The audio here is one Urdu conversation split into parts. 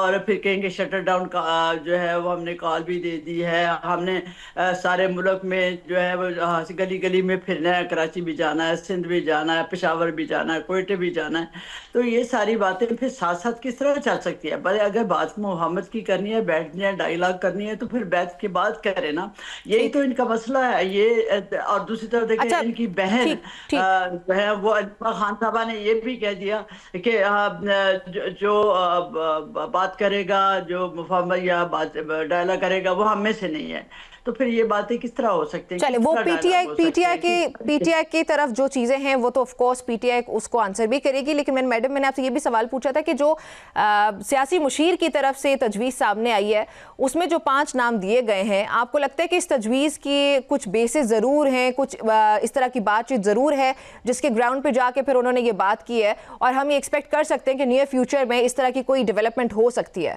اور پھر کہیں گے شٹر ڈاؤن کا جو ہے وہ ہم نے کال بھی دے دی ہے، ہم نے سارے ملک میں جو ہے وہ گلی گلی میں پھرنا ہے، کراچی بھی جانا ہے، سندھ بھی جانا ہے، پشاور بھی جانا ہے، کوئٹہ بھی جانا ہے۔ تو یہ ساری باتیں پھر ساتھ ساتھ کس طرح چل سکتی ہے؟ بھلے اگر بات محمد کی کرنی ہے، بیٹھنی ہے، ڈائیلاگ کرنی ہے، تو پھر بیٹھ کے بات کرے نا، یہی ٹھیک، تو ان کا مسئلہ ہے یہ۔ اور دوسری طرف دیکھیں اچھا، ان کی بہن ٹھیک ٹھیک، جو ہے وہ اجمہ خان صاحبہ نے یہ بھی کہہ دیا کہ جو بات کرے گا، جو مفاہمت یا ڈائلاگ کرے گا، وہ ہم میں سے نہیں ہے۔ تو پھر یہ باتیں کس طرح ہو سکتے ہیں؟ چلے کس وہ طرح پی ٹی ڈائلاگ ہو سکتے ہیں؟ آئی کی طرف جو چیزیں ہیں وہ تو of course P T I اس کو آنسر بھی کرے گی، لیکن میڈم میں نے آپ سے یہ بھی سوال پوچھا تھا کہ جو سیاسی مشیر کی طرف سے تجویز سامنے آئی ہے اس میں جو 5 نام دیے گئے ہیں، آپ کو لگتا ہے کہ اس تجویز کی کچھ بیسز ضرور ہیں، کچھ اس طرح کی بات چیت ضرور ہے جس کے گراؤنڈ پہ جا کے پھر انہوں نے یہ بات کی ہے، اور ہم یہ ایکسپیکٹ کر سکتے ہیں کہ نیئر فیوچر میں اس طرح کی کوئی ڈیولپمنٹ ہو سکتی ہے؟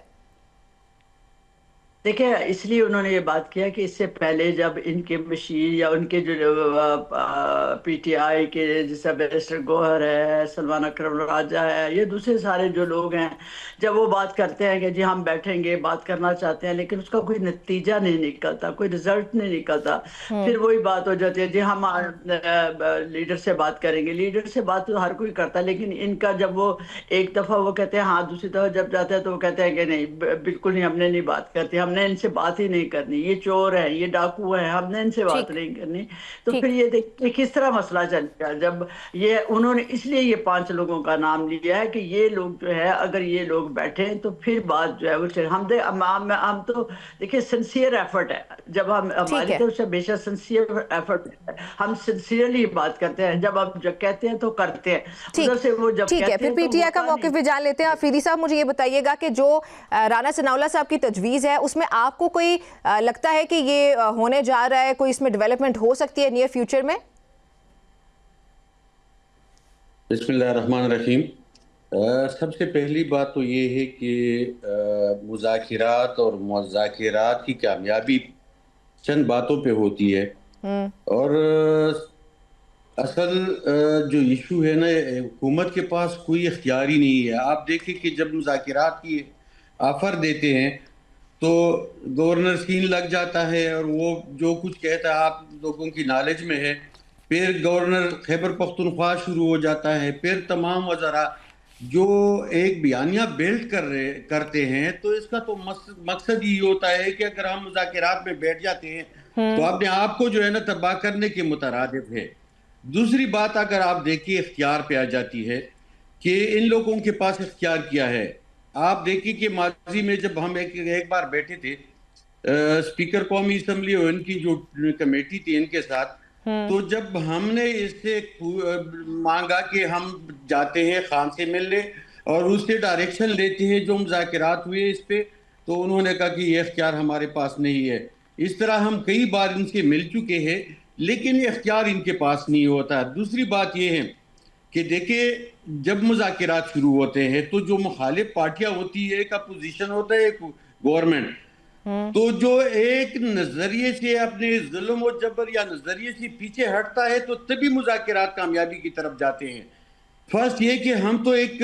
دیکھیں اس لیے انہوں نے یہ بات کیا کہ اس سے پہلے جب ان کے مشیر یا ان کے جو پی ٹی آئی کے جیسا بیرسٹر گوہر ہے، سلمان اکرم راجہ ہے، یہ دوسرے سارے جو لوگ ہیں، جب وہ بات کرتے ہیں کہ جی ہم بیٹھیں گے، بات کرنا چاہتے ہیں، لیکن اس کا کوئی نتیجہ نہیں نکلتا، کوئی رزلٹ نہیں نکلتا، پھر وہی بات ہو جاتی ہے جی ہم لیڈر سے بات کریں گے۔ لیڈر سے بات تو ہر کوئی کرتا ہے، لیکن ان کا جب وہ ایک دفعہ وہ کہتے ہیں ہاں، دوسری دفعہ جب جاتا ہے تو وہ کہتے ہیں کہ نہیں بالکل نہیں، ہم نے نہیں بات کرتی، ہم نے ان سے بات ہی نہیں کرنی، یہ چور ہے، یہ ڈاکو ہے، ہم نے ان سے بات ٹھیک نہیں کرنی۔ تو پھر ٹھیک، یہ دیکھیں کس طرح مسئلہ چل گیا جب یہ انہوں نے اس لیے یہ 5 لوگوں کا نام لیا ہے کہ یہ لوگ جو ہے اگر یہ لوگ بیٹھیں تو پھر بات جو ہے وہ ہم تو دیکھیں سنسیئر ایفرٹ ہے، جب ہم ٹھیک ہماری ہے، طرف سے بے شک سنسیئر ایفرٹ ہے، ہم سنسیئرلی بات کرتے ہیں، جب ہم جب کہتے ہیں تو کرتے ہیں، ٹھیک ادھر سے وہ جب ٹھیک ہے، کہتے پھر ہیں پی تو ٹی آئی کا ہوتا نہیں۔ موقف بھی جان لیتے ہیں۔ آفریدی صاحب مجھے یہ بتائیے گا کہ جو رانا ثناء اللہ صاحب کی تجویز ہے اس میں آپ کو کوئی لگتا ہے کہ یہ ہونے جا رہا ہے، کوئی اس میں ڈیولپمنٹ ہو سکتی ہے نیئر فیوچر میں؟ بسم اللہ الرحمن الرحیم۔ سب سے پہلی بات تو یہ ہے کہ مذاکرات اور مذاکرات کی کامیابی چند باتوں پہ ہوتی ہے، اور اصل جو ایشو ہے نا، حکومت کے پاس کوئی اختیار ہی نہیں ہے۔ آپ دیکھیں کہ جب مذاکرات کی آفر دیتے ہیں تو گورنر سین لگ جاتا ہے اور وہ جو کچھ کہتا ہے آپ لوگوں کی نالج میں ہے، پھر گورنر خیبر پختونخوا شروع ہو جاتا ہے، پھر تمام وزراء جو ایک بیانیہ بیلٹ کرتے ہیں، تو اس کا تو مقصد یہ ہوتا ہے کہ اگر ہم مذاکرات میں بیٹھ جاتے ہیں تو اپنے آپ کو جو ہے نا تباہ کرنے کے مترادف ہے۔ دوسری بات اگر آپ دیکھیے اختیار پہ آ جاتی ہے کہ ان لوگوں کے پاس اختیار کیا ہے۔ آپ دیکھیے کہ ماضی میں جب ہم ایک بار بیٹھے تھے اسپیکر قومی اسمبلی اور ان کی جو کمیٹی تھی ان کے ساتھ، تو جب ہم نے اس سے مانگا کہ ہم جاتے ہیں خان سے ملنے اور اس سے ڈائریکشن لیتے ہیں جو مذاکرات ہوئے اس پہ، تو انہوں نے کہا کہ یہ اختیار ہمارے پاس نہیں ہے۔ اس طرح ہم کئی بار ان سے مل چکے ہیں لیکن یہ اختیار ان کے پاس نہیں ہوتا۔ دوسری بات یہ ہے کہ دیکھیں جب مذاکرات شروع ہوتے ہیں تو جو مخالف پارٹیاں ہوتی ہے، ایک اپوزیشن ہوتا ہے، ایک گورنمنٹ، تو جو ایک نظریے سے اپنے ظلم و جبر یا نظریے سے پیچھے ہٹتا ہے تو تبھی مذاکرات کامیابی کی طرف جاتے ہیں۔ فرسٹ یہ کہ ہم تو ایک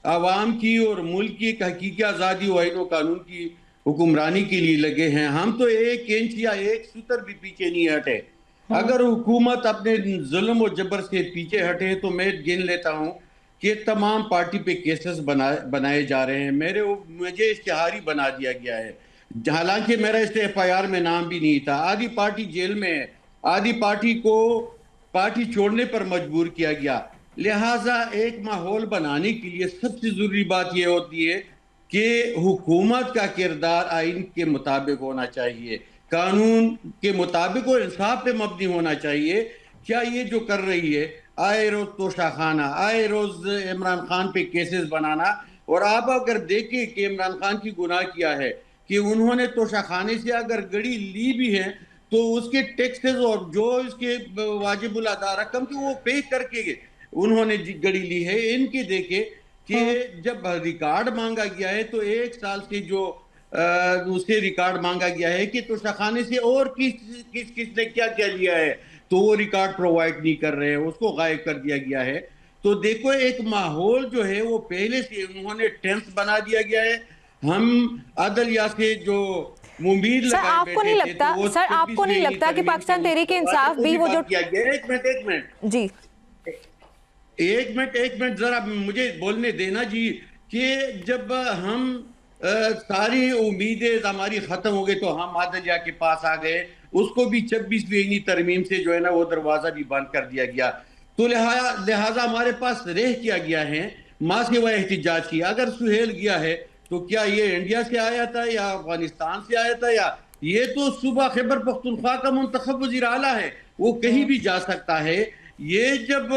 عوام کی اور ملک کی ایک حقیقی آزادی و آئین و قانون کی حکمرانی کے لیے لگے ہیں، ہم تو ایک انچ یا ایک سطر بھی پیچھے نہیں ہٹے۔ اگر حکومت اپنے ظلم و جبر سے پیچھے ہٹے تو میں گن لیتا ہوں کہ تمام پارٹی پہ کیسز بنائے جا رہے ہیں، مجھے اشتہاری بنا دیا گیا ہے، حالانکہ میرا اس ایف آئی آر میں نام بھی نہیں تھا۔ آدھی پارٹی جیل میں ہے، آدھی پارٹی کو پارٹی چھوڑنے پر مجبور کیا گیا۔ لہٰذا ایک ماحول بنانے کے لیے سب سے ضروری بات یہ ہوتی ہے کہ حکومت کا کردار آئین کے مطابق ہونا چاہیے، قانون کے مطابق اور انصاف پہ مبنی ہونا چاہیے۔ کیا یہ جو کر رہی ہے آئے روز توشہ خانہ، آئے روز عمران خان پہ کیسز بنانا، اور آپ اگر دیکھیں کہ عمران خان کی گناہ کیا ہے کہ انہوں نے توشہ خانے سے اگر گڑی لی بھی ہے تو اس کے ٹیکسز اور جو اس کے واجب الادا رقم کی وہ پے کر کے انہوں نے گڑی لی ہے۔ ان کے دیکھے کہ جب ریکارڈ مانگا گیا ہے تو 1 سال سے جو اس سے ریکارڈ مانگا گیا ہے کہ توشہ خانے سے اور کس نے کیا کیا لیا ہے، تو وہ ریکارڈ پرووائڈ نہیں کر رہے ہیں، اس کو غائب کر دیا گیا ہے۔ تو دیکھو ایک ماحول جو ہے وہ پہلے سے انہوں نے ٹینس بنا دیا گیا ہے۔ ہم عدلیہ سے جو امید سر لگائے آپ کو نہیں بیٹھے تھے لگتا تو وہ سر آپ کو نہیں لگتا کہ پاکستان تحریک انصاف بھی وہ جو ایک منٹ جی ایک منٹ ذرا مجھے بولنے دینا جی، کہ جب ہم ساری امیدیں ہماری ختم ہو گئی تو ہم عدلیہ کے پاس آ گئے، اس کو بھی 26ویں ترمیم سے جو ہے نا وہ دروازہ بھی بند کر دیا گیا، تو لہٰذا ہمارے پاس رہ کیا گیا ہے ماں سے وہ احتجاج کی. اگر سہیل گیا ہے تو کیا یہ انڈیا سے آیا تھا یا افغانستان سے آیا تھا، یا یہ تو صوبہ خیبر پختونخوا کا منتخب وزیر اعلیٰ ہے، وہ کہیں بھی جا سکتا ہے. یہ جب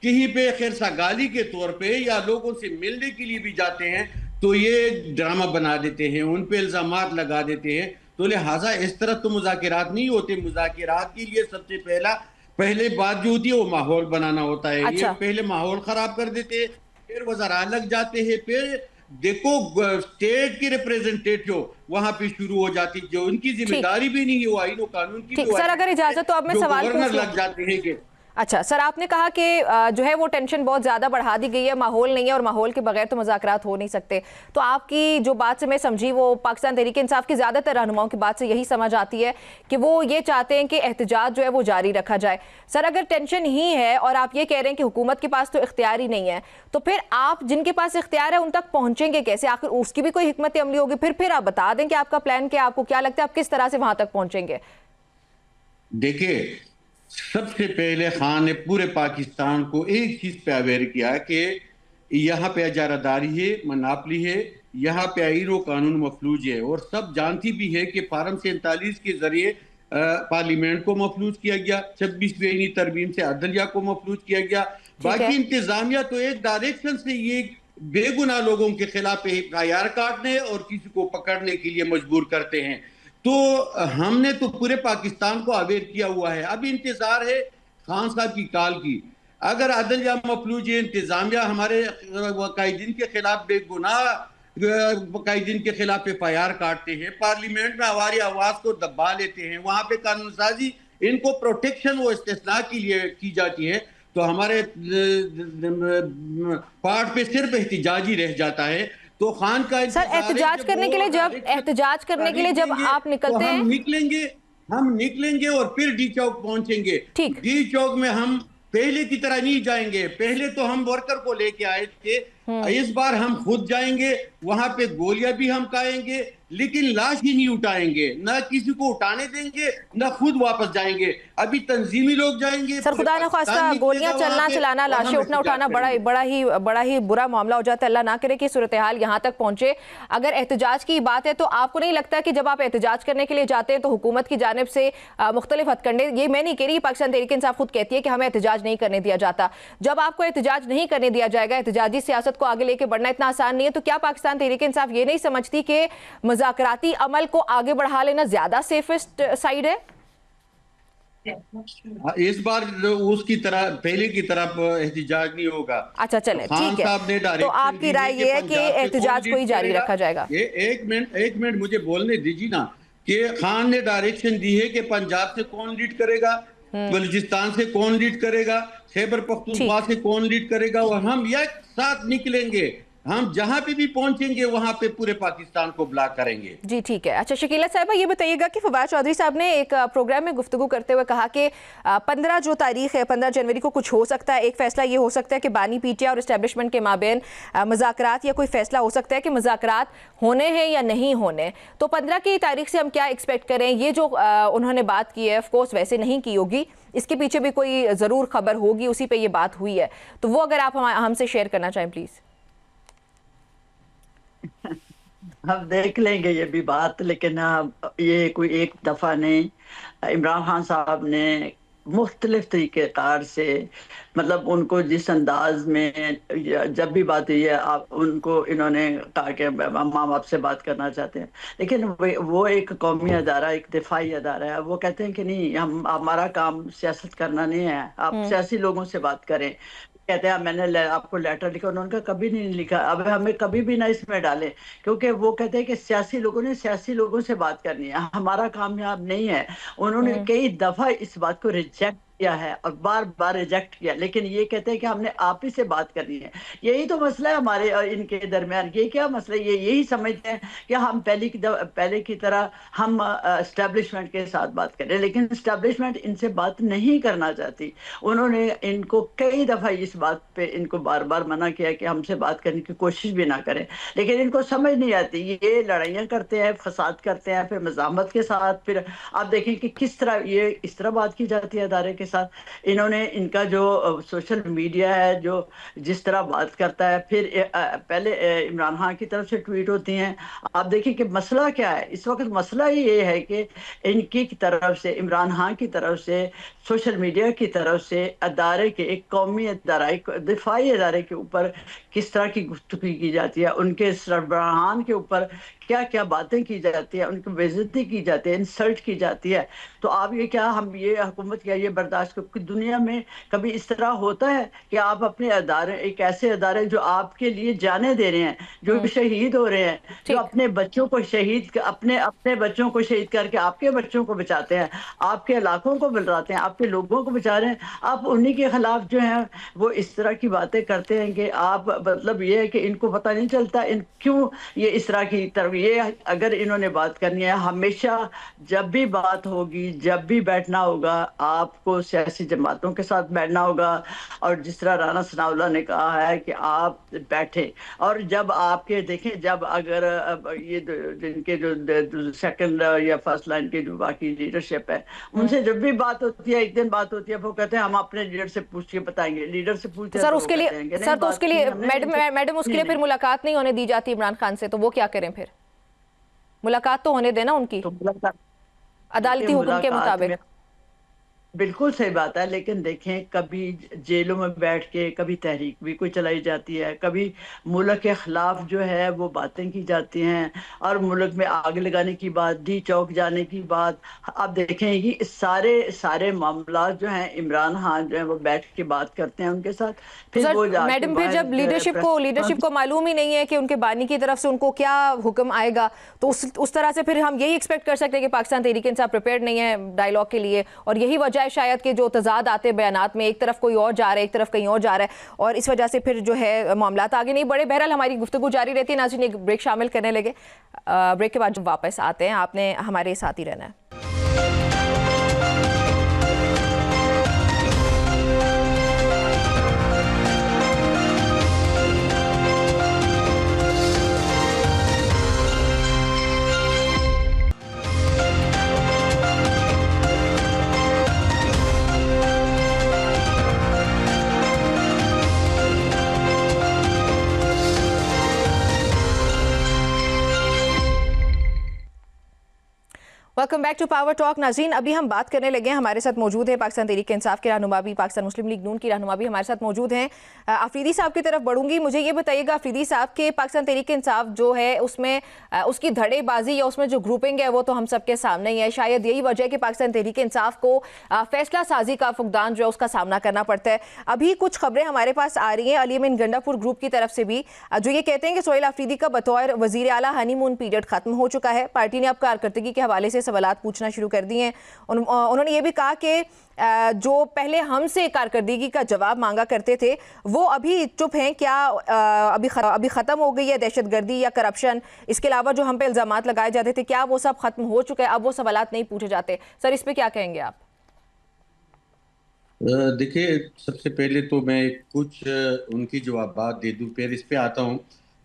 کہیں پہ خیر سگالی کے طور پہ یا لوگوں سے ملنے کے لیے بھی جاتے ہیں تو یہ ڈرامہ بنا دیتے ہیں، ان پہ الزامات لگا دیتے ہیں. تو لہٰذا اس طرح تو مذاکرات نہیں ہوتے. مذاکرات کے لیے سب سے پہلے بات جو ہوتی ہے وہ ماحول بنانا ہوتا ہے. یہ پہلے ماحول خراب کر دیتے ہیں، پھر وزراء لگ جاتے ہیں، پھر دیکھو اسٹیٹ کی ریپریزنٹیٹیو وہاں پہ شروع ہو جاتی جو ان کی ذمہ داری بھی نہیں ہے، وہ آئین و قانون کی سر اگر اجازت تو اب میں سوال گورنر لگ جاتے ہیں کہ اچھا سر آپ نے کہا کہ جو ہے وہ ٹینشن بہت زیادہ بڑھا دی گئی ہے، ماحول نہیں ہے اور ماحول کے بغیر تو مذاکرات ہو نہیں سکتے. تو آپ کی جو بات سے میں سمجھی وہ پاکستان تحریک انصاف کی زیادہ تر رہنماؤں کی بات سے یہی سمجھ آتی ہے کہ وہ یہ چاہتے ہیں کہ احتجاج جو ہے وہ جاری رکھا جائے. سر اگر ٹینشن ہی ہے اور آپ یہ کہہ رہے ہیں کہ حکومت کے پاس تو اختیار ہی نہیں ہے، تو پھر آپ جن کے پاس اختیار ہے ان تک پہنچیں گے کیسے؟ آخر اس کی بھی کوئی حکمت عملی ہوگی. پھر آپ بتا دیں کہ آپ کا پلان کیا، آپ کو کیا لگتا ہے آپ کس طرح سے وہاں تک پہنچیں گے؟ دیکھیں، سب سے پہلے خان نے پورے پاکستان کو ایک چیز پہ اویئر کیا کہ یہاں پہ اجارہ داری ہے، مناپلی ہے، یہاں پہ آئین و قانون مفلوج ہے، اور سب جانتی بھی ہے کہ فارم 47 کے ذریعے پارلیمنٹ کو مفلوج کیا گیا، 26ویں ترمیم سے عدلیہ کو مفلوج کیا گیا. باقی انتظامیہ تو ایک ڈائریکشن سے یہ بے گناہ لوگوں کے خلاف IR کاٹنے اور کسی کو پکڑنے کے لیے مجبور کرتے ہیں. تو ہم نے تو پورے پاکستان کو اویئر کیا ہوا ہے. اب انتظار ہے خان صاحب کی کال کی. اگر عدلیہ مفلوج ہے، انتظامیہ ہمارے قائدین کے خلاف بے گناہ قائدین کے خلاف FIR کاٹتے ہیں، پارلیمنٹ میں ہماری آواز کو دبا لیتے ہیں، وہاں پہ قانون سازی ان کو پروٹیکشن و استثناء کے لیے کی جاتی ہے، تو ہمارے پارٹ پہ صرف احتجاج ہی رہ جاتا ہے. تو خان کا سر احتجاج کرنے کے لیے جب آپ نکلتے ہیں ہم نکلیں گے اور پھر ڈی چوک پہنچیں گے. ڈی چوک میں ہم پہلے کی طرح نہیں جائیں گے. پہلے تو ہم ورکر کو لے کے آئے تھے، اس بار ہم خود جائیں گے، وہاں پہ گولیاں بھی ہم کھائیں گے، لیکن لاش ہی نہیں اٹھائیں گے، نہ کسی کو اٹھانے دیں گے، نہ خود واپس جائیں گے. ابھی تنظیمی لوگ جائیں گے. سر خدا نخواستہ گولیاں چلنا چلانا، لاشیں اٹھنا اٹھانا بڑا ہی برا معاملہ ہو جاتا ہے. اللہ نہ کرے کہ صورتحال یہاں تک پہنچے. اگر احتجاج کی بات ہے تو آپ کو نہیں لگتا کہ جب آپ احتجاج کرنے کے لیے جاتے ہیں تو حکومت کی جانب سے مختلف ہتھ کنڈے، یہ میں نہیں کہہ رہی، پاکستان تحریک انصاف خود کہتی ہے کہ ہمیں احتجاج نہیں کرنے دیا جاتا. جب آپ کو احتجاج نہیں کرنے دیا جائے گا، احتجاجی سیاست کو آگے لے کے بڑھنا اتنا آسان نہیں ہے، تو کیا پاکستان تحریک انصاف یہ نہیں سمجھتی کہ مذاکراتی عمل کو آگے بڑھا لینا زیادہ سیفسٹ سائیڈ ہے؟ اس بار اس کی طرح پہلے کی طرف احتجاج نہیں ہوگا. اچھا چلیں ٹھیک ہے، تو آپ کی رائے یہ ہے کہ احتجاج کو ہی جاری رکھا جائے گا. ایک منٹ مجھے بولنے دیجیے نا، کہ خان نے ڈائریکشن دی ہے کہ پنجاب سے کون لیڈ کرے گا، بلوچستان سے کون لیڈ کرے گا، خیبر پختونخوا سے کون لیڈ کرے گا، اور ہم ایک ساتھ نکلیں گے. ہم جہاں پہ بھی پہنچیں گے وہاں پہ پورے پاکستان کو بلاک کریں گے. جی ٹھیک ہے. اچھا شکیلہ صاحبہ یہ بتائیے گا کہ فواد چودھری صاحب نے ایک پروگرام میں گفتگو کرتے ہوئے کہا کہ 15 جو تاریخ ہے، 15 جنوری کو کچھ ہو سکتا ہے، ایک فیصلہ یہ ہو سکتا ہے کہ بانی PTI اور اسٹیبلشمنٹ کے مابین مذاکرات یا کوئی فیصلہ ہو سکتا ہے کہ مذاکرات ہونے ہیں یا نہیں ہونے. تو 15 کی تاریخ سے ہم کیا ایکسپیکٹ کریں؟ یہ جو انہوں نے بات کی ہے آف کورس ویسے نہیں کی ہوگی، اس کے پیچھے بھی کوئی ضرور خبر ہوگی، اسی پہ یہ بات ہوئی ہے، تو وہ اگر آپ ہم سے شیئر کرنا چاہیں پلیز. ہم دیکھ لیں گے یہ بھی بات، لیکن یہ کوئی ایک دفعہ نہیں. عمران خان صاحب نے مختلف طریقے کار سے، مطلب ان کو جس انداز میں جب بھی بات ہوئی ہے ان کو انہوں نے کہا کہ ماں باپ سے بات کرنا چاہتے ہیں، لیکن وہ ایک قومی ادارہ، ایک دفاعی ادارہ ہے. وہ کہتے ہیں کہ نہیں، ہمارا کام سیاست کرنا نہیں ہے، آپ سیاسی لوگوں سے بات کریں. کہتے ہیں میں نے آپ کو لیٹر لکھا، انہوں نے کہا کبھی نہیں لکھا، اب ہمیں کبھی بھی نہ اس میں ڈالیں، کیونکہ وہ کہتے ہیں کہ سیاسی لوگوں نے سیاسی لوگوں سے بات کرنی ہے، ہمارا کام یہاں نہیں ہے. انہوں نے کئی دفعہ اس بات کو ریجیکٹ کیا ہے اور بار بار ریجیکٹ کیا، لیکن یہ کہتے ہیں کہ ہم نے آپ ہی سے بات کرنی ہے. یہی تو مسئلہ ہے ہمارے اور ان کے درمیان. یہ کیا مسئلہ ہے؟ یہی سمجھتے ہیں کہ ہم پہلے کی طرح ہم اسٹیبلشمنٹ کے ساتھ بات کریں، لیکن اسٹیبلشمنٹ ان سے بات نہیں کرنا چاہتی. انہوں نے ان کو کئی دفعہ اس بات پہ ان کو بار بار منع کیا کہ ہم سے بات کرنے کی کوشش بھی نہ کریں، لیکن ان کو سمجھ نہیں آتی. یہ لڑائیاں کرتے ہیں، فساد کرتے ہیں، پھر مزاحمت کے ساتھ. پھر آپ دیکھیں کہ کس طرح یہ اس طرح بات کی جاتی ہے ادارے کے ساتھ. انہوں نے ان کا جو سوشل میڈیا ہے جو جس طرح بات کرتا ہے، پھر پہلے عمران خان کی طرف سے ٹویٹ ہوتی ہیں. آپ دیکھیں کہ مسئلہ کیا ہے اس وقت. مسئلہ یہ ہے کہ ان کی طرف سے، عمران خان کی طرف سے، سوشل میڈیا کی طرف سے ادارے کے، ایک قومی ادارہ، ایک دفاعی ادارے کے اوپر کس طرح کی گفتگو کی جاتی ہے، ان کے سربراہان کے اوپر کیا کیا باتیں کی جاتی ہیں، ان کی بے عزتی کی جاتی ہے، انسلٹ کی جاتی ہے. تو آپ یہ کیا، ہم یہ حکومت کیا یہ برداشت کہ دنیا میں کبھی اس طرح ہوتا ہے کہ آپ اپنے ادارے، ایک ایسے ادارے جو آپ کے لیے جانیں دے رہے ہیں، جو شہید ہو رہے ہیں، جو ٹھیک. اپنے بچوں کو شہید، اپنے بچوں کو شہید کر کے آپ کے بچوں کو بچاتے ہیں، آپ کے علاقوں کو بچاتے ہیں، آپ کے لوگوں کو بچا رہے ہیں، آپ انہی کے خلاف جو ہیں وہ اس طرح کی باتیں کرتے ہیں کہ آپ، مطلب یہ ہے کہ ان کو پتہ نہیں چلتا ان کیوں یہ اس طرح کی طرف. یہ اگر انہوں نے بات کرنی ہے، ہمیشہ جب بھی بات ہوگی، جب بھی بیٹھنا ہوگا، آپ کو سیاسی جماعتوں کے ساتھ بیٹھنا ہوگا. اور جس طرح رانا ثناء اللہ نے کہا ہے کہ آپ بیٹھیں، اور جب آپ کے دیکھیں، جب اگر یہ جن کے جو سیکنڈ یا فرسٹ لائن کے جو باقی لیڈرشپ ہے، ان سے جب بھی بات ہوتی ہے، ایک دن بات ہوتی ہے، وہ کہتے ہیں ہم اپنے لیڈر سے پوچھ کے بتائیں گے. لیڈر سے تو پوچھتے ہیں سر تو اس وہ کے لیے، کہتے ہیں کہ نہیں سر تو اس کے بات لیے نہیں، ہم نے میڈم اس کے لیے پھر ملاقات نہیں ہونے دی جاتی عمران خان سے، تو وہ کیا کریں پھر؟ ملاقات تو ہونے دینا ان کی تو ملاقات. دیکھیں عدالتی حکم کے ملاقات میں مطابق. بالکل صحیح بات ہے، لیکن دیکھیں کبھی جیلوں میں بیٹھ کے کبھی تحریک بھی کوئی چلائی جاتی ہے، کبھی ملک کے خلاف جو ہے وہ باتیں کی جاتی ہیں، اور ملک میں آگ لگانے کی بات، ڈی چوک جانے کی بات. آپ دیکھیں یہ سارے معاملات جو ہیں، عمران خان جو ہیں وہ بیٹھ کے بات کرتے ہیں ان کے ساتھ، تو پھر سر وہ جا کے میڈم پھر باہر جب جو ہے لیڈرشپ کو معلوم ہی نہیں ہے کہ ان کے بانی کی طرف سے ان کو کیا حکم آئے گا، تو اس طرح سے پھر ہم یہی ایکسپیکٹ کر سکتے ہیں کہ پاکستان تحریک انصاف پریپیئرڈ نہیں ہے ڈائیلاگ کے لیے. اور یہی وجہ ہے شاید کہ جو تضاد آتے ہیں بیانات میں، ایک طرف کوئی اور جا رہا ہے، ایک طرف کہیں اور جا رہا ہے، اور اس وجہ سے پھر جو ہے معاملات آگے نہیں بڑھے. بہرحال ہماری گفتگو جاری رہتی ہے. ناظرین ایک بریک شامل کرنے لگے. بریک کے بعد جب واپس آتے ہیں آپ نے ہمارے ساتھ ہی رہنا ہے. Welcome back to Power Talk. ناظرین ابھی ہم بات کرنے لگے ہیں، ہمارے ساتھ موجود ہے پاکستان تحریک انصاف کے رہنما بھی، پاکستان مسلم لیگ نون کی رہنما بھی ہمارے ساتھ موجود ہیں. آفریدی صاحب کی طرف بڑھوں گی. مجھے یہ بتائیے گا آفریدی صاحب کہ پاکستان تحریک انصاف جو ہے اس میں اس کی دھڑے بازی یا اس میں جو گروپنگ ہے وہ تو ہم سب کے سامنے ہی ہے. شاید یہی وجہ ہے کہ پاکستان تحریک انصاف کو فیصلہ سازی کا فقدان جو ہے اس کا سامنا کرنا پڑتا ہے. ابھی کچھ خبریں ہمارے پاس آ رہی ہیں علی امین گنڈا پور گروپ کی طرف سے بھی، جو یہ کہتے ہیں کہ سہیل آفریدی کا بطور وزیر اعلیٰ ہنی مون پیریڈ ختم ہو چکا ہے. پارٹی نے اب کارکردگی کے حوالے سے سوالات پوچھنا شروع کر دیے ہیں. انہوں نے یہ بھی کہا کہ جو پہلے ہم سے کارکردگی کا جواب مانگا کرتے تھے وہ ابھی چپ ہیں. کیا ابھی ختم ہو گئی ہے دہشت گردی یا کرپشن؟ اس کے علاوہ جو ہم پہ الزامات لگائے جاتے تھے کیا وہ سب ختم ہو چکے ہیں؟ اب وہ سوالات نہیں پوچھے جاتے. سر اس پہ کیا کہیں گے آپ؟ دیکھیے سب سے پہلے تو میں کچھ ان کی جوابات دے دوں، پھر اس پہ آتا ہوں.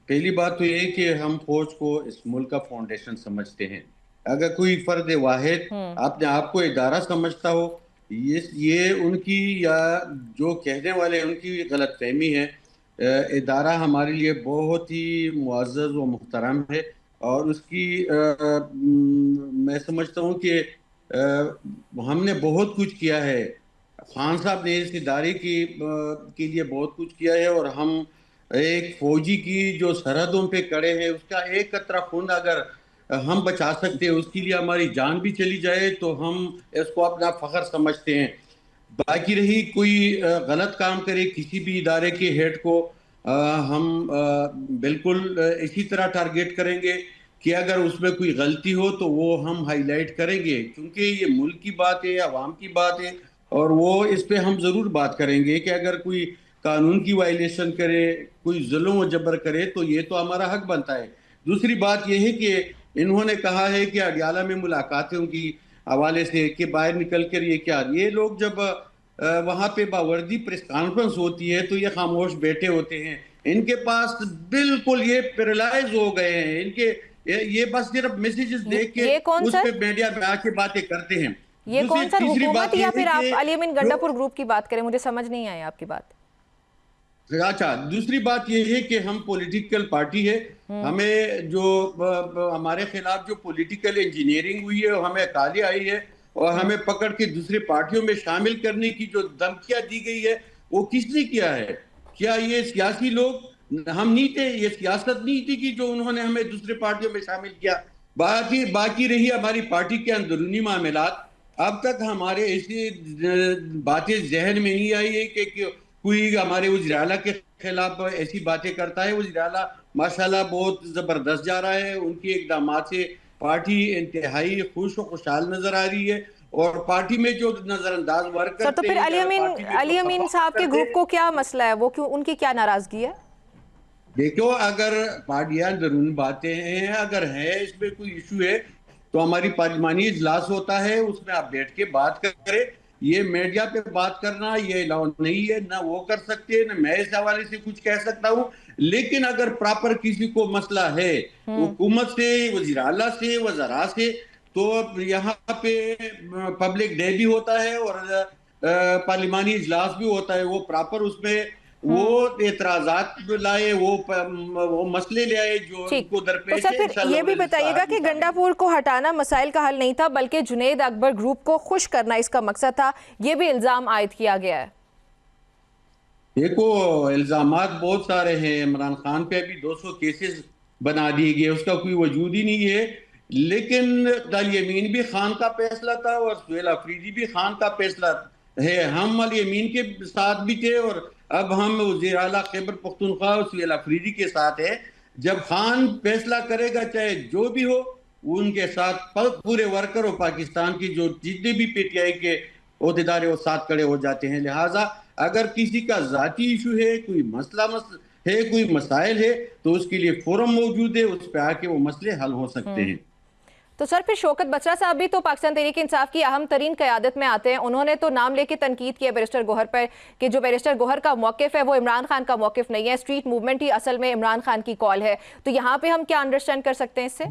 پہلی بات تو یہ کہ ہم فوج کو اس ملک کا فاؤنڈیشن سمجھتے ہیں. اگر کوئی فرد واحد اپنے آپ کو ادارہ سمجھتا ہو، یہ ان کی یا جو کہنے والے ان کی غلط فہمی ہے. ادارہ ہمارے لیے بہت ہی معزز و محترم ہے، اور اس کی میں سمجھتا ہوں کہ ہم نے بہت کچھ کیا ہے. خان صاحب نے اس ادارے کے لیے بہت کچھ کیا ہے، اور ہم ایک فوجی کی جو سرحدوں پہ کڑے ہیں اس کا ایک قطرہ خون اگر ہم بچا سکتے ہیں، اس کے لیے ہماری جان بھی چلی جائے تو ہم اس کو اپنا فخر سمجھتے ہیں. باقی رہی کوئی غلط کام کرے کسی بھی ادارے کے ہیڈ کو، ہم بالکل اسی طرح ٹارگیٹ کریں گے کہ اگر اس میں کوئی غلطی ہو تو وہ ہم ہائی لائٹ کریں گے، کیونکہ یہ ملک کی بات ہے، عوام کی بات ہے. اور وہ اس پہ ہم ضرور بات کریں گے کہ اگر کوئی قانون کی وائلیشن کرے، کوئی ظلم و جبر کرے تو یہ تو ہمارا حق بنتا ہے۔ دوسری بات یہ ہے کہ انہوں نے کہا ہے کہ اڈیالہ میں ملاقاتوں کی حوالے سے کہ باہر نکل کر یہ لوگ جب وہاں پہ باوردی پریس کانفرنس ہوتی ہے تو یہ خاموش بیٹھے ہوتے ہیں، ان کے پاس بالکل یہ پیرالائز ہو گئے ہیں، ان کے یہ بس صرف میسیجز دیکھ کے اس پہ میڈیا میں آ کے باتیں کرتے ہیں۔ یہ کون سر حکومت یا پھر آپ علی امین گنڈا پور گروپ کی بات کریں؟ مجھے سمجھ نہیں آئی آپ کی بات۔ اچھا، دوسری بات یہ ہے کہ ہم پولیٹیکل پارٹی ہے، ہمیں جو ہمارے خلاف جو پولیٹیکل انجینئرنگ ہوئی ہے ہمیں کالی آئی ہے، اور ہمیں پکڑ کے دوسری پارٹیوں میں شامل کرنے کی جو دھمکیاں دی گئی ہے وہ کس نے کیا ہے؟ کیا یہ سیاسی لوگ ہم نہیں تھے؟ یہ سیاست نہیں تھی کہ جو انہوں نے ہمیں دوسری پارٹیوں میں شامل کیا؟ باقی رہی ہماری پارٹی کے اندرونی معاملات، اب تک ہمارے ایسی باتیں ذہن میں نہیں آئی ہے کہ کوئی ہمارے وزیر اعلیٰ کے خلاف ایسی باتیں کرتا ہے۔ وزیر اعلیٰ ماشاءاللہ بہت زبردست جا رہا ہے، ان کی اقدامات سے پارٹی انتہائی خوش و خوشحال نظر آ رہی ہے، اور پارٹی میں جو نظر انداز ورک سر تو کرتے پھر ہیں علی امین صاحب کے گروپ کو کیا مسئلہ ہے؟ وہ کیوں، ان کی کیا ناراضگی ہے؟ دیکھو، اگر پارٹیاں ضرور باتیں ہیں، اگر ہے اس میں کوئی ایشو ہے تو ہماری پارلیمانی اجلاس ہوتا ہے، اس میں آپ بیٹھ کے بات کریں۔ یہ میڈیا پہ بات کرنا یہ الاؤ نہیں ہے، نہ وہ کر سکتے، نہ میں اس حوالے سے کچھ کہہ سکتا ہوں۔ لیکن اگر پراپر کسی کو مسئلہ ہے حکومت سے، وزیر اعلیٰ سے، وزراء سے، تو یہاں پہ پبلک ڈے بھی ہوتا ہے اور پارلیمانی اجلاس بھی ہوتا ہے، وہ پراپر اس میں وہ اعتراضات لائے، وہ مسئلے لے آئے جو ان کو درپیش ہے۔ تو سر پھر یہ بھی بتائیے گا کہ گنڈا پور کو ہٹانا مسائل کا حل نہیں تھا بلکہ جنید اکبر گروپ کو خوش کرنا اس کا مقصد تھا، یہ بھی الزام عائد کیا گیا ہے۔ دیکھو، الزامات بہت سارے ہیں، عمران خان پہ بھی 200 کیسز بنا دیے گئے، اس کا کوئی وجود ہی نہیں ہے۔ لیکن علی امین بھی خان کا فیصلہ تھا اور سہیل آفریدی بھی خان کا فیصلہ ہے، ہم علی امین کے ساتھ بھی تھے، اور اب ہم وزیر اعلیٰ خیبر پختونخوا اور سہیل آفریدی کے ساتھ ہیں۔ جب خان فیصلہ کرے گا چاہے جو بھی ہو، ان کے ساتھ پورے ورکر اور پاکستان کی جو جتنے بھی پی ٹی آئی کے عہدیدار وہ ساتھ کھڑے ہو جاتے ہیں۔ لہٰذا اگر کسی کا ذاتی ایشو ہے، کوئی مسئلہ ہے، کوئی مسائل ہے، تو اس کے لیے فورم موجود ہے، اس پہ آ کے وہ مسئلے حل ہو سکتے ہیں۔ تو سر پھر شوکت بچرا صاحب بھی تو پاکستان تحریک انصاف کی اہم ترین قیادت میں آتے ہیں، انہوں نے تو نام لے کے تنقید کی ہے بیرسٹر گوہر پر کہ جو بیرسٹر گوہر کا موقف ہے وہ عمران خان کا موقف نہیں ہے، اسٹریٹ موومنٹ ہی اصل میں عمران خان کی کال ہے، تو یہاں پہ ہم کیا انڈرسٹینڈ کر سکتے ہیں اس سے؟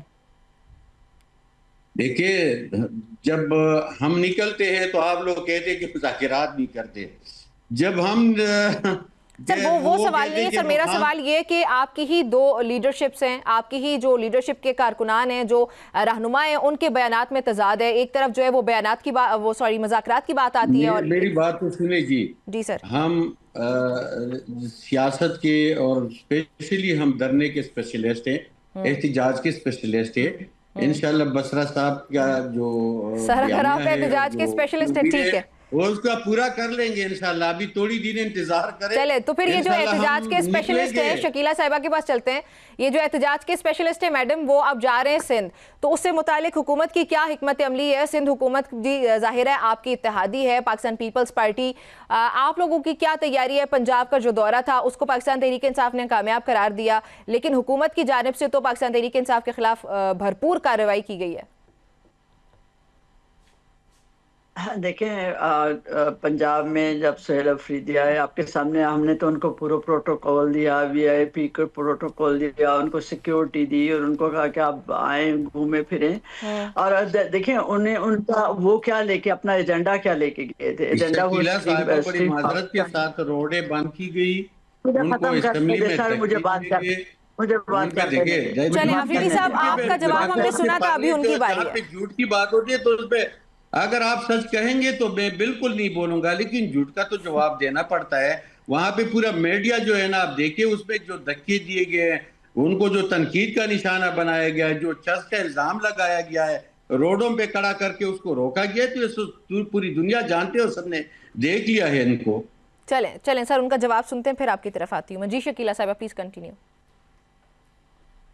دیکھیں، جب ہم نکلتے ہیں تو آپ لوگ کہتے ہیں کہ مذاکرات نہیں کرتے، جب ہم سر وہ سوال نہیں ہے سر، میرا سوال یہ کہ آپ کی ہی دو لیڈرشپس ہیں، آپ کی ہی جو لیڈرشپ کے کارکنان ہیں، جو رہنما ہیں، ان کے بیانات میں تضاد ہے۔ ایک طرف جو ہے وہ بیانات کی بات، مذاکرات کی بات آتی ہے، اور میری بات تو سنیں جی سر ہم سیاست کے اور اسپیشلی ہم دھرنے کے اسپیشلسٹ ہیں، احتجاج کے اسپیشلسٹ ہیں۔ انشاءاللہ بسرا صاحب کا جو سر اگر آپ احتجاج کے اسپیشلسٹ ہیں ٹھیک ہے، وہ اس کا پورا کر لیں گے انشاءاللہ، ابھی تھوڑی دن انتظار کریں۔ چلے تو پھر یہ جو احتجاج کے اسپیشلسٹ ہیں، شکیلہ صاحبہ کے پاس چلتے ہیں، یہ جو احتجاج کے اسپیشلسٹ ہیں میڈم، وہ اب جا رہے ہیں سندھ، تو اس سے متعلق حکومت کی کیا حکمت عملی ہے؟ سندھ حکومت جی ظاہر ہے آپ کی اتحادی ہے، پاکستان پیپلز پارٹی، آپ لوگوں کی کیا تیاری ہے؟ پنجاب کا جو دورہ تھا اس کو پاکستان تحریک انصاف نے کامیاب قرار دیا، لیکن حکومت کی جانب سے تو پاکستان تحریک انصاف کے خلاف بھرپور کارروائی کی گئی ہے۔ دیکھیں، پنجاب میں جب سہیل آفریدی آئے آپ کے سامنے، ہم نے تو ان کو پورا پروٹوکول دیا، وی آئی پی کا پروٹوکول دیا، ان کو سیکیورٹی دی اور ان کو کہا کہ آپ آئیں، گھومے پھریں، اور دیکھیں انہیں ان کا وہ کیا لے کے، اپنا ایجنڈا کیا لے کے گئے تھے۔ ایجنڈا وہ بڑی معذرت کے ساتھ روڈیں بند کی گئی، ان کو اسمبلی میں سر مجھے بات کرنے دیں۔ چلیں آفریدی صاحب، آپ کا جواب ہم نے سنا تھا، ابھی ان کی باری ہے۔ جھوٹ کی بات ہوتی ہے تو اس پہ اگر آپ سچ کہیں گے تو میں بالکل نہیں بولوں گا، لیکن جھوٹ کا تو جواب دینا پڑتا ہے۔ وہاں پہ پورا میڈیا جو ہے نا، آپ دیکھیں اس پہ جو دھکے دیے گئے ہیں، ان کو جو تنقید کا نشانہ بنایا گیا ہے، جو چرس کا الزام لگایا گیا ہے، روڈوں پہ کھڑا کر کے اس کو روکا گیا، تو پوری دنیا جانتے ہو، سب نے دیکھ لیا ہے ان کو۔ چلیں سر ان کا جواب سنتے ہیں، پھر آپ کی طرف آتی ہوں میں۔ جی شکیلہ صاحبہ پلیز کنٹینیو۔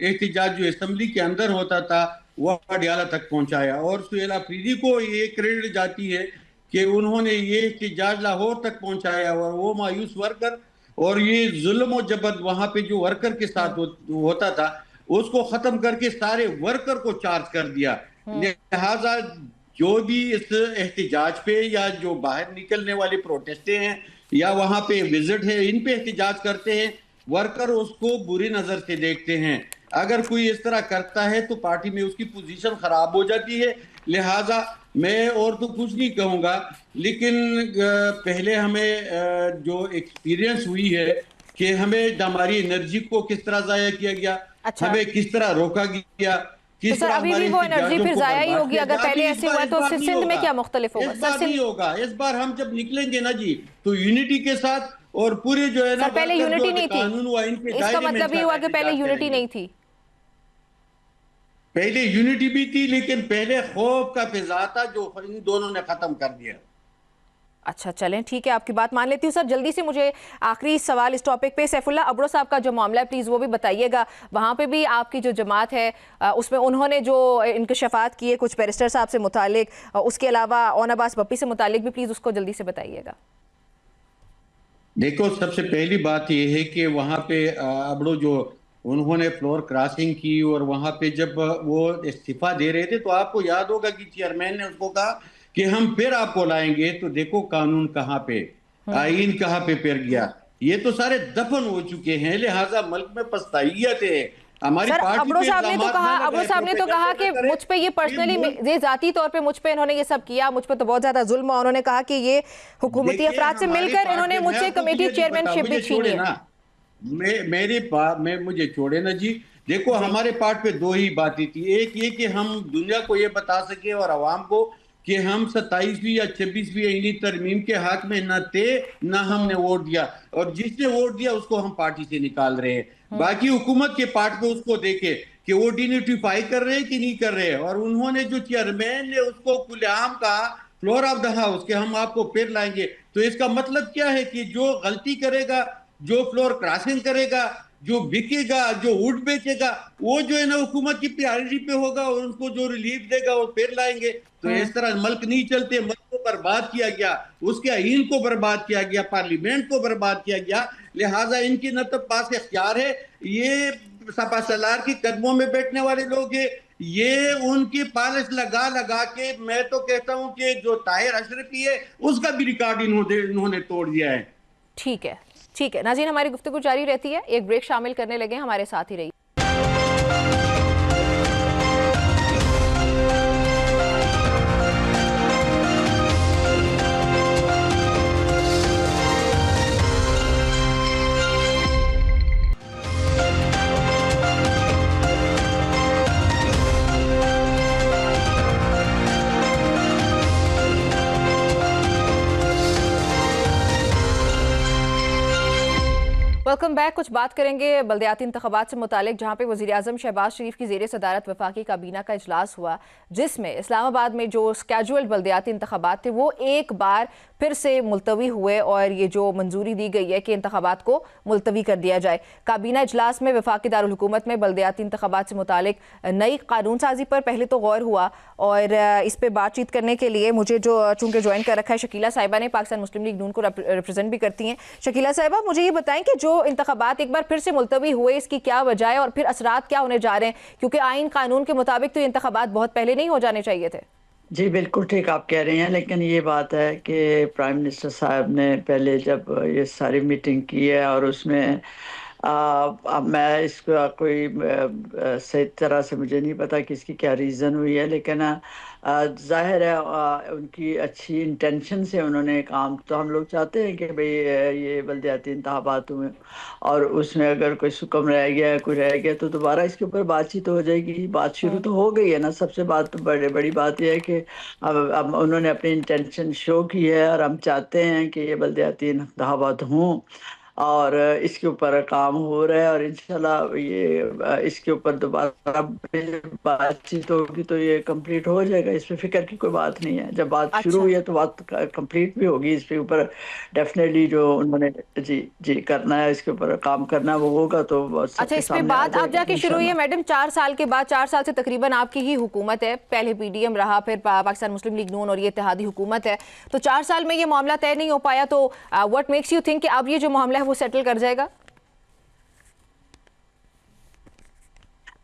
احتجاج جو اسمبلی کے اندر ہوتا تھا وہ اڈیالہ تک پہنچایا، اور سہیل آفریدی کو یہ کریڈٹ جاتی ہے کہ انہوں نے یہ احتجاج لاہور تک پہنچایا، اور وہ مایوس ورکر اور یہ ظلم و جبر وہاں پہ جو ورکر کے ساتھ ہوتا تھا اس کو ختم کر کے سارے ورکر کو چارج کر دیا۔ لہٰذا جو بھی اس احتجاج پہ یا جو باہر نکلنے والے پروٹیسٹیں ہیں یا وہاں پہ وزٹ ہے ان پہ احتجاج کرتے ہیں، ورکر اس کو بری نظر سے دیکھتے ہیں۔ اگر کوئی اس طرح کرتا ہے تو پارٹی میں اس کی پوزیشن خراب ہو جاتی ہے۔ لہٰذا میں اور تو کچھ نہیں کہوں گا، لیکن پہلے ہمیں جو ایکسپیرینس ہوئی ہے کہ ہمیں ہماری انرجی کو کس طرح ضائع کیا گیا، ہمیں کس طرح روکا گیا، تو سر ابھی بھی وہ انرجی پھر ضائع ہی ہوگی اگر پہلے ایسے ہوا تو سندھ میں کیا مختلف ہوگا؟ اس بار نہیں ہوگا، اس بار ہم جب نکلیں گے نا جی تو یونٹی کے ساتھ اور پورے جو ہے نا سر پہلے یونٹی نہیں تھی، اس کا مطلب یہ ہوا کہ پہلے یونٹی نہیں تھی؟ پہلے یونٹی بھی تھی لیکن پہلے خوف کا فضا تھا جو ان دونوں نے ختم کر دیا۔ اچھا چلیں ٹھیک ہے، آپ کی بات مان لیتی ہوں۔ سر جلدی سے مجھے آخری سوال اس ٹاپک پہ، سیف اللہ ابڑو صاحب کا جو معاملہ ہے پلیز وہ بھی بتائیے گا، وہاں پہ بھی آپ کی جو جماعت ہے اس میں انہوں نے جو انکشافات کیے کچھ بیرسٹر صاحب سے متعلق، اس کے علاوہ اون عباس بپی سے متعلق بھی پلیز اس کو جلدی سے بتائیے گا۔ دیکھو سب سے پہلی بات یہ ہے کہ وہاں پہ ابڑو جو انہوں نے فلور کراسنگ کی اور وہاں پہ جب وہ استعفیٰ دے رہے تھے تو آپ کو یاد ہوگا کہ چیئرمین نے اس کو کہا کہ ہم پھر آپ کو لائیں گے، تو دیکھو قانون کہاں پہ، آئین کہاں پہ پھر گیا، یہ تو سارے دفن ہو چکے ہیں۔ لہٰذا ملک میں پستائیت ہے ہماری پارٹی پہ۔ ابڑو صاحب نے تو کہا کہ مجھ پہ یہ پرسنلی، یہ ذاتی طور پہ مجھ پہ انہوں نے یہ سب کیا، مجھ پہ تو بہت زیادہ ظلم، اور انہوں نے کہا کہ یہ حکومتی افراد سے مل کر انہوں نے مجھ سے کمیٹی چیئرمین شپ بھی چھینی ہے۔ مجھے چھوڑے نا جی، دیکھو ہمارے پارٹ پہ دو ہی باتیں تھی، ایک یہ کہ ہم دنیا کو یہ بتا سکے اور عوام کو کہ ہم 27ویں یا 26ویں آئینی ترمیم کے حق میں نہ تھے نہ ہم نے ووٹ دیا، اور جس نے ووٹ دیا اس کو ہم پارٹی سے نکال رہے ہیں۔ باقی حکومت کے پارٹ پہ اس کو دیکھے کہ وہ ڈینوٹیفائی کر رہے ہیں کہ نہیں کر رہے، اور انہوں نے جو چیئرمین نے اس کو کھلے عام کہا فلور آف دا ہاؤس کہ ہم آپ کو پھر لائیں گے، تو اس کا مطلب کیا ہے کہ جو غلطی کرے گا، جو فلور کراسنگ کرے گا، جو بکے گا، جو ووٹ بیچے گا، وہ جو ہے نا حکومت کی پریارٹی پہ ہوگا اور ان کو جو ریلیف دے گا وہ پھر لائیں گے۔ تو اس طرح ملک نہیں چلتے، ملک کو برباد کیا گیا، اس کے آئین کو برباد کیا گیا، پارلیمنٹ کو برباد کیا گیا۔ لہٰذا ان کی نہ تو پاس اختیار ہے، یہ سپا سالار کی قدموں میں بیٹھنے والے لوگ ہیں، یہ ان کی پالش لگا لگا کے، میں تو کہتا ہوں کہ جو طاہر اشرفی ہے اس کا بھی ریکارڈ انہوں نے توڑ دیا ہے۔ ٹھیک ہے ٹھیک ہے ناظرین، ہماری گفتگو جاری رہتی ہے، ایک بریک شامل کرنے لگے، ہمارے ساتھ ہی رہیے۔ Welcome back. کچھ بات کریں گے بلدیاتی انتخابات سے متعلق، جہاں پہ وزیراعظم شہباز شریف کی زیر صدارت وفاقی کابینہ کا اجلاس ہوا، جس میں اسلام آباد میں جو اسکیجول بلدیاتی انتخابات تھے وہ ایک بار پھر سے ملتوی ہوئے، اور یہ جو منظوری دی گئی ہے کہ انتخابات کو ملتوی کر دیا جائے۔ کابینہ اجلاس میں وفاقی دارالحکومت میں بلدیاتی انتخابات سے متعلق نئی قانون سازی پر پہلے تو غور ہوا، اور اس پہ بات چیت کرنے کے لیے مجھے جو چونکہ جوائن کر رکھا ہے شکیلہ صاحبہ نے، پاکستان مسلم لیگ نون کو ریپرزینٹ بھی کرتی ہیں۔ شکیلہ صاحبہ مجھے یہ بتائیں کہ جو انتخابات ایک بار پھر سے ملتوی ہوئے، اس کی کیا وجہ ہے اور پھر اثرات کیا ہونے جا رہے ہیں؟ کیونکہ آئین قانون کے مطابق تو یہ انتخابات بہت پہلے نہیں ہو جانے چاہیے تھے۔ جی بالکل ٹھیک آپ کہہ رہے ہیں، لیکن یہ بات ہے کہ پرائم منسٹر صاحب نے پہلے جب یہ ساری میٹنگ کی ہے، اور اس میں اب میں اس کا کوئی صحیح طرح سے مجھے نہیں پتا کہ اس کی کیا ریزن ہوئی ہے، لیکن ظاہر ہے ان کی اچھی انٹینشن سے انہوں نے کام، تو ہم لوگ چاہتے ہیں کہ بھئی یہ بلدیاتی انتخابات ہوئے اور اس میں اگر کوئی سکم رہ گیا، کوئی رہ گیا، تو دوبارہ اس کے اوپر بات چیت ہو جائے گی۔ بات شروع تو ہو گئی ہے نا، سب سے بات بڑی بات یہ ہے کہ اب انہوں نے اپنی انٹینشن شو کی ہے، اور ہم چاہتے ہیں کہ یہ بلدیاتی انتخابات ہوں۔ اور اس کے اوپر کام ہو رہا ہے، اور انشاءاللہ یہ اس کے اوپر دوبارہ بات چیت ہوگی تو یہ کمپلیٹ ہو جائے گا، اس پہ فکر کی کوئی بات نہیں ہے۔ جب بات شروع اچھا ہوئی ہے تو بات کمپلیٹ بھی ہوگی، اس کے اوپر ڈیفینیٹلی جو انہوں نے جی کرنا ہے، اس کے اوپر کام کرنا ہے وہ ہوگا تو سب اچھا، کے اس پہ سامنے آ بات جائے اب گا جا کے شروع ہوئی ہے انشاءاللہ۔ میڈم 4 سال کے بعد، 4 سال سے تقریباً آپ کی ہی حکومت ہے، پہلے پی ڈی ایم رہا، پھر پاکستان مسلم لیگ نون اور یہ اتحادی حکومت ہے، تو 4 سال میں یہ معاملہ طے نہیں ہو پایا، تو واٹ میکس یو تھنک کہ اب یہ جو معاملہ ہے وہ سیٹل کر جائے گا؟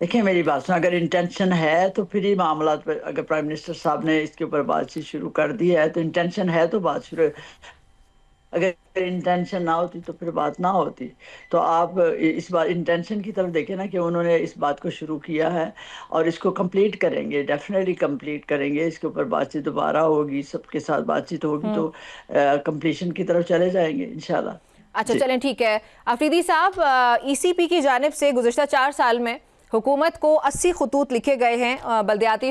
دیکھیں میری بات سن، اگر انٹینشن ہے تو پھر ہی معاملات پہ، اگر پرائم منسٹر صاحب نے اس کے اوپر بات چیت شروع کر دی ہے تو انٹینشن ہے تو بات شروع، اگر انٹینشن نہ ہوتی تو پھر بات نہ ہوتی۔ تو آپ اس بات انٹینشن کی طرف دیکھیں نا کہ انہوں نے اس بات کو شروع کیا ہے اور اس کو کمپلیٹ کریں گے، ڈیفینیٹلی کمپلیٹ کریں گے، اس کے اوپر بات چیت دوبارہ ہوگی، سب کے ساتھ بات چیت ہوگی تو کمپلیشن کی طرف چلے جائیں گے انشاءاللہ۔ اچھا جی چلیں ٹھیک ہے۔ آفریدی صاحب، ای سی پی کی جانب سے گزشتہ 4 سال میں حکومت کو 80 خطوط لکھے گئے ہیں بلدیاتی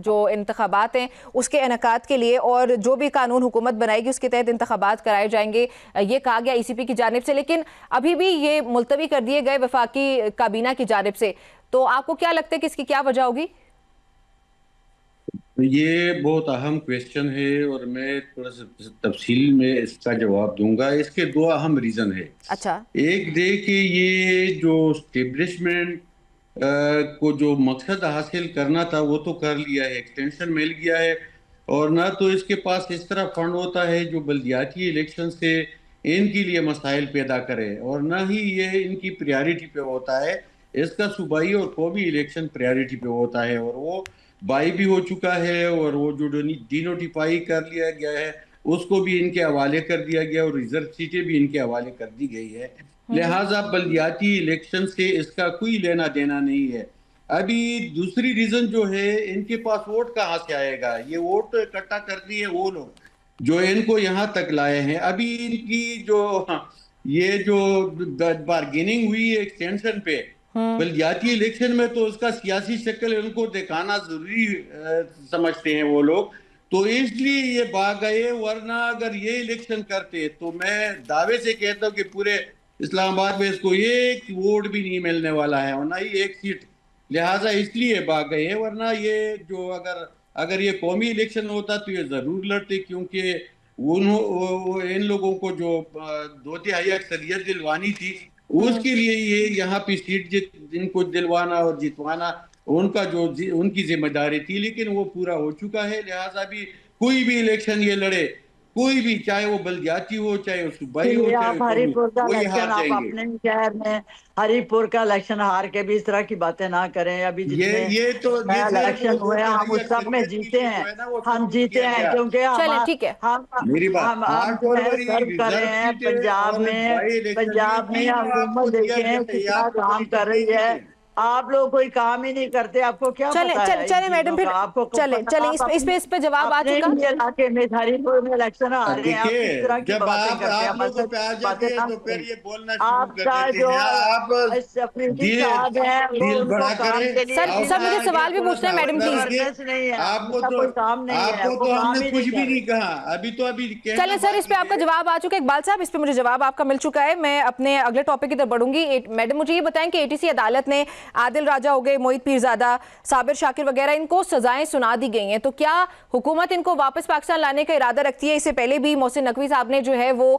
جو انتخابات ہیں اس کے انعقاد کے لیے، اور جو بھی قانون حکومت بنائے گی اس کے تحت انتخابات کرائے جائیں گے، یہ کہا گیا ای سی پی کی جانب سے، لیکن ابھی بھی یہ ملتوی کر دیے گئے وفاقی کابینہ کی جانب سے، تو آپ کو کیا لگتا ہے کہ اس کی کیا وجہ ہوگی؟ یہ بہت اہم کویسچن ہے اور میں تھوڑا سا تفصیل میں اس کا جواب دوں گا۔ اس کے 2 اہم ریزن ہے۔ اچھا ایک دے کہ یہ جو اسٹیبلشمنٹ کو جو مقصد حاصل کرنا تھا وہ تو کر لیا ہے، ایکسٹینشن مل گیا ہے، اور نہ تو اس کے پاس اس طرح فنڈ ہوتا ہے جو بلدیاتی الیکشن سے ان کے لیے مسائل پیدا کرے، اور نہ ہی یہ ان کی پریارٹی پہ ہوتا ہے۔ اس کا صوبائی اور قومی الیکشن پریارٹی پہ ہوتا ہے، اور وہ بائی بھی ہو چکا ہے، اور وہ جو ڈی نوٹیفائی کر لیا گیا ہے اس کو بھی ان کے حوالے کر دیا گیا، اور ریزرو سیٹیں بھی ان کے حوالے کر دی گئی ہے۔ لہٰذا بلدیاتی الیکشن سے اس کا کوئی لینا دینا نہیں ہے۔ ابھی دوسری ریزن جو ہے، ان کے پاس ووٹ کہاں سے آئے گا؟ یہ ووٹ اکٹھا کر دیے وہ لوگ جو ان کو یہاں تک لائے ہیں۔ ابھی ان کی یہ جو بارگیننگ ہوئی ہے ایکسٹینشن پہ بلدیاتی الیکشن میں، تو اس کا سیاسی شکل ان کو دکھانا ضروری سمجھتے ہیں وہ لوگ، تو اس لیے یہ بھاگ گئے۔ ورنہ اگر یہ الیکشن کرتے تو میں دعوے سے کہتا ہوں کہ پورے اسلام آباد میں اس کو ایک ووٹ بھی نہیں ملنے والا ہے، اور نہ ہی ایک سیٹ۔ لہٰذا اس لیے بھاگ گئے ہیں، ورنہ یہ جو اگر یہ قومی الیکشن ہوتا تو یہ ضرور لڑتے، کیونکہ ان لوگوں کو جو 2/3 اکثریت دلوانی تھی اس کے لیے یہ یہاں پہ سیٹ ان کو دلوانا اور جتوانا ان کا جو ان کی ذمہ داری تھی، لیکن وہ پورا ہو چکا ہے۔ لہٰذا بھی کوئی بھی الیکشن یہ لڑے، کوئی بھی، چاہے وہ بلدیاتی ہو، چاہے وہ صوبائی ہو، چاہے آپ وہ ہری قومی، پور کا وہی ہار الیکشن آپ جائیں گے۔ اپنے شہر میں ہری پور کا الیکشن ہار کے بھی اس طرح کی باتیں نہ کریں۔ ابھی جتنے یہ تو یہ صرف الیکشن ہوئے ہیں ہم 2/3 اس سب میں اکثریت کے جیتے لیے ہیں، جو ہے نا وہ ہم سب کچھ جیتے کیا ہیں گیا۔ کیونکہ چلیں ٹھیک ہے۔ میری بات، ہم 8 جو ہے فروری سرو کر ریزرو رہے ہیں سیٹیں اور بائی الیکشن، یہ پنجاب میں تینوں آپ کو حکومت دیا دیکھیں گیا ہے، یہ کتنا آپ کو کام کوئی کر چیزیں رہی ہے۔ نہیں ہے۔ آپ لوگ کوئی کام ہی نہیں کرتے، آپ کو کیا چلیں پتا ہے ان چلیں میڈم، چیزوں پھر کا؟ آپ کو چلیں اس پہ جواب آ اپنے چکا۔ ہی علاقے میں ہری پور میں الیکشن آ رہے ہیں، آپ دیکھیے، کس طرح کی جب باتیں کرتے ہیں؟ آپ ہمارے لوگوں ساتھ پہ آ باتیں جاتی ہے نہ تو پھر کریں۔ یہ بولنا شروع آپ کر کا دیتے جو ہیں۔ آپ سپریٹی صاحب ہیں وہ دل ان کو بڑا کام کرے، کے لیے سر مجھے بھیجا گیا، سوال بھی تھوڑا پوچھنا سا ہے میڈم حوصلہ پلیز۔ رکھیے۔ اویئرنیس نہیں ہے، آپ ان کو کا تو کوئی کام نہیں ہے، وہ ہم کام نے ہی نہیں کچھ بھی کر نہیں رہے۔ کہا، ابھی چلیں سر، اس پہ آپ کا جواب آ چکا ہے۔ اقبال صاحب، اس پہ مجھے جواب آپ کا مل چکا ہے، میں اپنے اگلے ٹاپک کی طرف بڑھوں گی۔ میڈم مجھے یہ بتائیں کہ اے ٹی سی عدالت نے عادل راجہ ہو گئے، موہت پیرزادہ، صابر شاکر وغیرہ، ان کو سزائیں سنا دی گئی ہیں، تو کیا حکومت ان کو واپس پاکستان لانے کا ارادہ رکھتی ہے؟ اس سے پہلے بھی محسن نقوی صاحب نے جو ہے وہ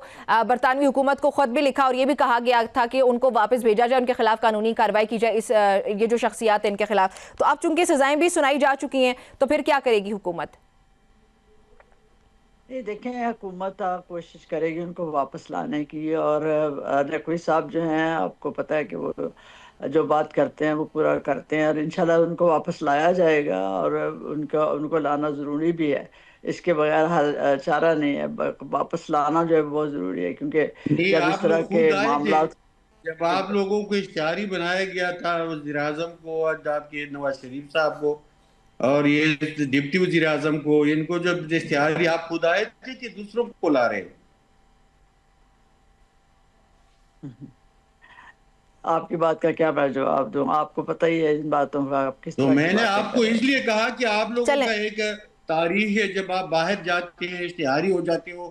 برطانوی حکومت کو خط بھی لکھا اور یہ بھی کہا گیا تھا کہ ان کو واپس بھیجا جائے، ان کے خلاف قانونی کارروائی کی جائے، یہ جو شخصیات ہیں ان کے خلاف۔ تو اب چونکہ سزائیں بھی سنائی جا چکی ہیں تو پھر کیا کرے گی حکومت؟ یہ دیکھیں، حکومت کوشش کرے گی ان کو واپس لانے کی، اور نقوی صاحب جو ہیں آپ کو پتہ ہے کہ وہ جو بات کرتے ہیں وہ پورا کرتے ہیں، اور انشاءاللہ ان کو واپس لایا جائے گا، اور ان کو لانا ضروری بھی ہے، اس کے بغیر حل چارہ نہیں ہے۔ واپس لانا جو ہے بہت ضروری ہے، کیونکہ نہیں، جب اس آپ طرح لوگ کے خود آئے تھے معاملات جب آپ لوگوں کو اشتہاری بنایا گیا تھا، وزیر اعظم کو، آپ کے نواز شریف صاحب کو اور یہ ڈپٹی وزیر اعظم کو، ان کو جب اشتہاری، آپ خود آئے تھے کہ دوسروں کو لا رہے؟ آپ کی بات کا کیا میں جواب دوں؟ آپ کو پتہ ہی ہے ان باتوں کا، آپ کس تو طرح کی میں نے باتیں آپ کر کو رہے اس ہیں۔ لیے کہا کہ آپ لوگوں چلیں کا ایک تاریخ ہے، جب آپ باہر جاتے ہیں اشتہاری ہو جاتے ہو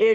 A